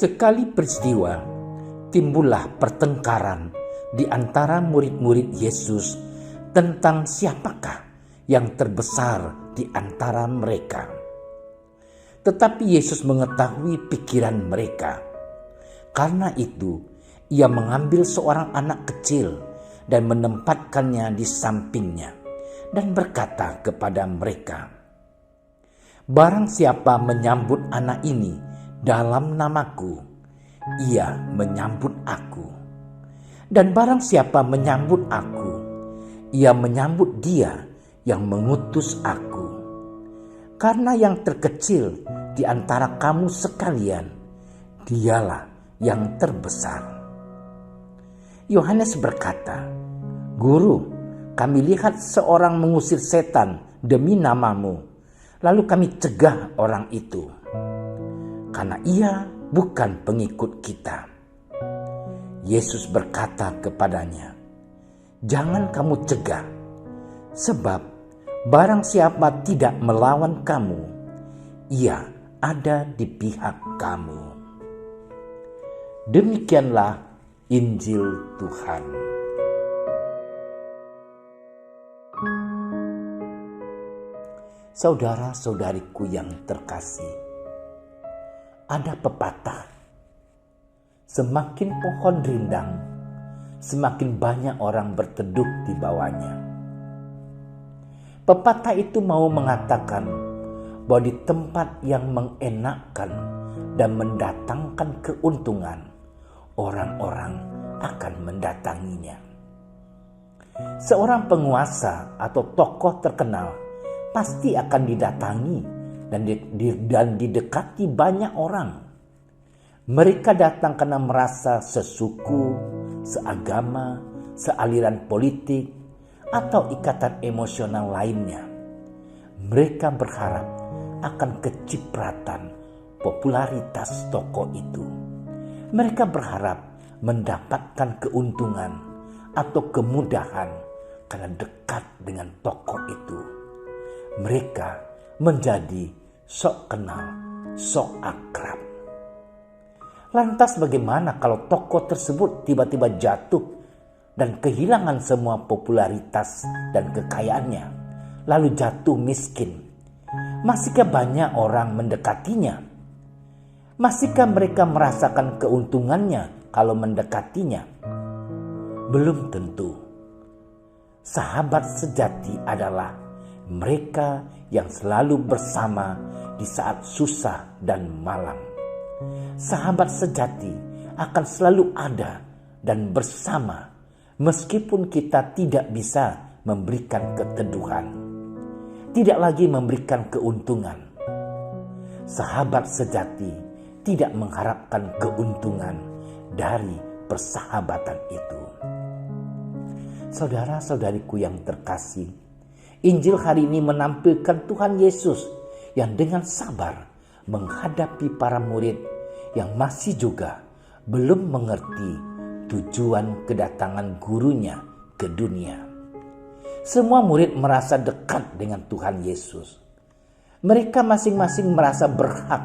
Sekali peristiwa, timbullah pertengkaran di antara murid-murid Yesus tentang siapakah yang terbesar di antara mereka. Tetapi Yesus mengetahui pikiran mereka. Karena itu, ia mengambil seorang anak kecil dan menempatkannya di sampingnya dan berkata kepada mereka, "Barang siapa menyambut anak ini dalam namaku, ia menyambut aku. Dan barang siapa menyambut aku, ia menyambut dia yang mengutus aku. Karena yang terkecil di antara kamu sekalian, dialah yang terbesar." Yohanes berkata, "Guru, kami lihat seorang mengusir setan demi namamu, lalu kami cegah orang itu, karena ia bukan pengikut kita." Yesus berkata kepadanya, "Jangan kamu cegah, sebab barang siapa tidak melawan kamu, ia ada di pihak kamu." Demikianlah Injil Tuhan. Saudara-saudariku yang terkasih, ada pepatah, semakin pohon rindang, semakin banyak orang berteduh di bawahnya. Pepatah itu mau mengatakan bahwa di tempat yang mengenakkan dan mendatangkan keuntungan, orang-orang akan mendatanginya. Seorang penguasa atau tokoh terkenal pasti akan didatangi dan didekati banyak orang. Mereka datang karena merasa sesuku, seagama, sealiran politik, atau ikatan emosional lainnya. Mereka berharap akan kecipratan popularitas tokoh itu. Mereka berharap mendapatkan keuntungan atau kemudahan karena dekat dengan tokoh itu. Mereka menjadi sok kenal, sok akrab. Lantas bagaimana kalau tokoh tersebut tiba-tiba jatuh dan kehilangan semua popularitas dan kekayaannya, lalu jatuh miskin? Masihkah banyak orang mendekatinya? Masihkah mereka merasakan keuntungannya kalau mendekatinya? Belum tentu. Sahabat sejati adalah mereka yang selalu bersama di saat susah dan malang. Sahabat sejati akan selalu ada dan bersama meskipun kita tidak bisa memberikan keteduhan, tidak lagi memberikan keuntungan. Sahabat sejati tidak mengharapkan keuntungan dari persahabatan itu. Saudara-saudariku yang terkasih, Injil hari ini menampilkan Tuhan Yesus yang dengan sabar menghadapi para murid yang masih juga belum mengerti tujuan kedatangan gurunya ke dunia. Semua murid merasa dekat dengan Tuhan Yesus. Mereka masing-masing merasa berhak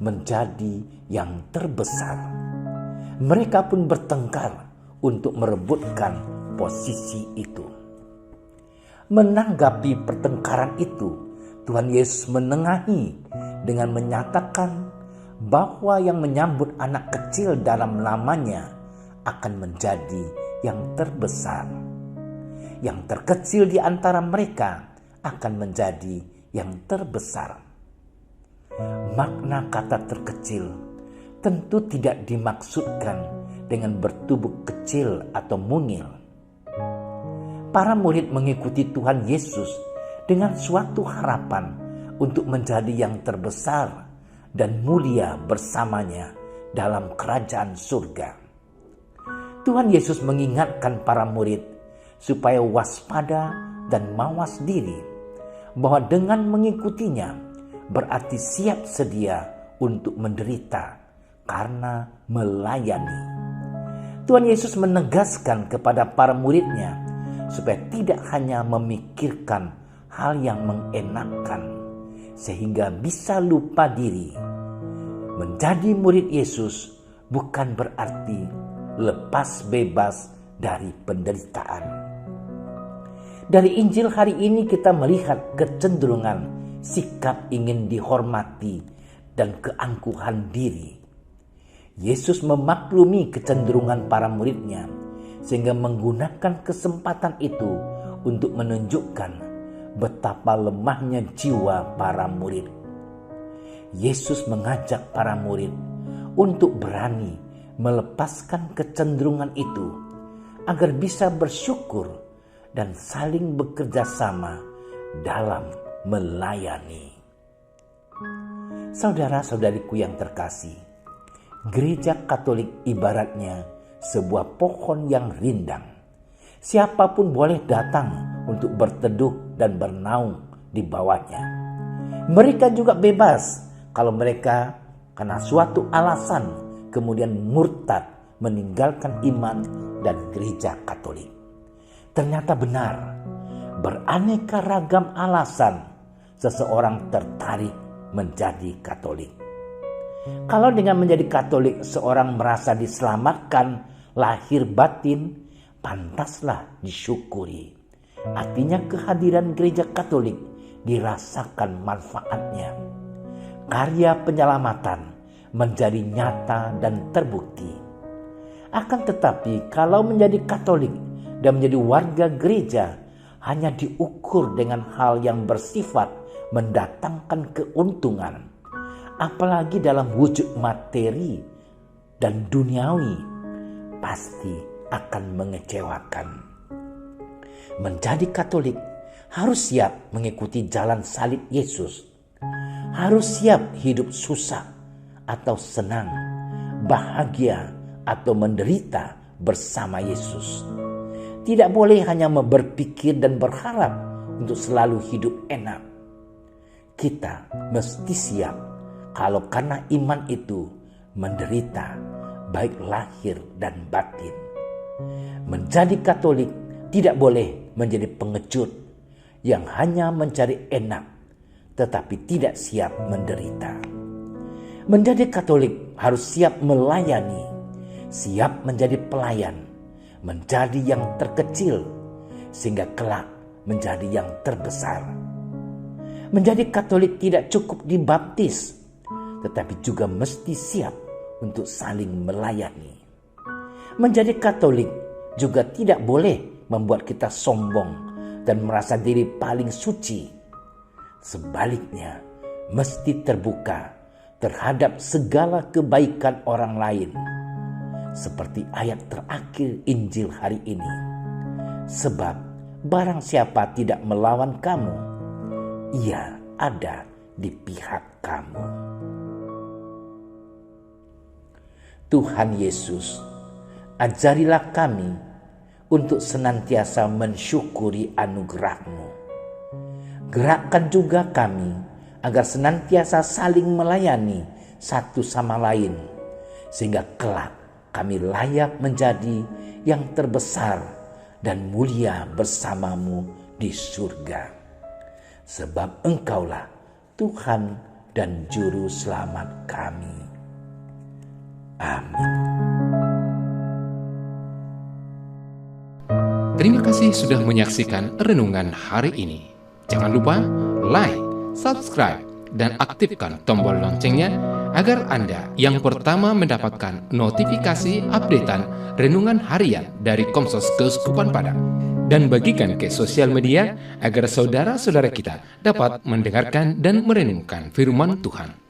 menjadi yang terbesar. Mereka pun bertengkar untuk merebutkan posisi itu. Menanggapi pertengkaran itu, Tuhan Yesus menengahi dengan menyatakan bahwa yang menyambut anak kecil dalam namanya akan menjadi yang terbesar. Yang terkecil di antara mereka akan menjadi yang terbesar. Makna kata terkecil tentu tidak dimaksudkan dengan bertubuh kecil atau mungil. Para murid mengikuti Tuhan Yesus dengan suatu harapan untuk menjadi yang terbesar dan mulia bersamanya dalam kerajaan surga. Tuhan Yesus mengingatkan para murid supaya waspada dan mawas diri, bahwa dengan mengikutinya berarti siap sedia untuk menderita karena melayani. Tuhan Yesus menegaskan kepada para muridnya supaya tidak hanya memikirkan hal yang mengenakkan sehingga bisa lupa diri. Menjadi murid Yesus bukan berarti lepas bebas dari penderitaan. Dari Injil hari ini kita melihat kecenderungan sikap ingin dihormati dan keangkuhan diri. Yesus memaklumi kecenderungan para muridnya sehingga menggunakan kesempatan itu untuk menunjukkan betapa lemahnya jiwa para murid. Yesus mengajak para murid untuk berani melepaskan kecenderungan itu agar bisa bersyukur dan saling bekerja sama dalam melayani. Saudara-saudariku yang terkasih, Gereja Katolik ibaratnya sebuah pohon yang rindang. Siapapun boleh datang untuk berteduh dan bernaung di bawahnya. Mereka juga bebas kalau mereka karena suatu alasan kemudian murtad meninggalkan iman dan Gereja Katolik. Ternyata benar, beraneka ragam alasan seseorang tertarik menjadi Katolik. Kalau dengan menjadi Katolik seorang merasa diselamatkan lahir batin, pantaslah disyukuri. Artinya kehadiran Gereja Katolik dirasakan manfaatnya. Karya penyelamatan menjadi nyata dan terbukti. Akan tetapi kalau menjadi Katolik dan menjadi warga gereja hanya diukur dengan hal yang bersifat mendatangkan keuntungan, apalagi dalam wujud materi dan duniawi, pasti akan mengecewakan. Menjadi Katolik harus siap mengikuti jalan salib Yesus. Harus siap hidup susah atau senang, bahagia atau menderita bersama Yesus. Tidak boleh hanya berpikir dan berharap untuk selalu hidup enak. Kita mesti siap kalau karena iman itu menderita baik lahir dan batin. Menjadi Katolik tidak boleh menjadi pengecut yang hanya mencari enak tetapi tidak siap menderita. Menjadi Katolik harus siap melayani, siap menjadi pelayan, menjadi yang terkecil sehingga kelak menjadi yang terbesar. Menjadi Katolik tidak cukup dibaptis, tetapi juga mesti siap untuk saling melayani. Menjadi Katolik juga tidak boleh membuat kita sombong dan merasa diri paling suci. Sebaliknya, mesti terbuka terhadap segala kebaikan orang lain. Seperti ayat terakhir Injil hari ini. Sebab barang siapa tidak melawan kamu, ia ada di pihak kamu. Tuhan Yesus, ajarilah kami untuk senantiasa mensyukuri anugerah-Mu. Gerakkan juga kami agar senantiasa saling melayani satu sama lain, sehingga kelak kami layak menjadi yang terbesar dan mulia bersama-Mu di surga. Sebab Engkaulah Tuhan dan Juru Selamat kami. Amin. Terima kasih sudah menyaksikan renungan hari ini. Jangan lupa like, subscribe, dan aktifkan tombol loncengnya agar Anda yang pertama mendapatkan notifikasi updatean renungan harian dari Komsos Keuskupan Padang. Dan bagikan ke sosial media agar saudara-saudara kita dapat mendengarkan dan merenungkan firman Tuhan.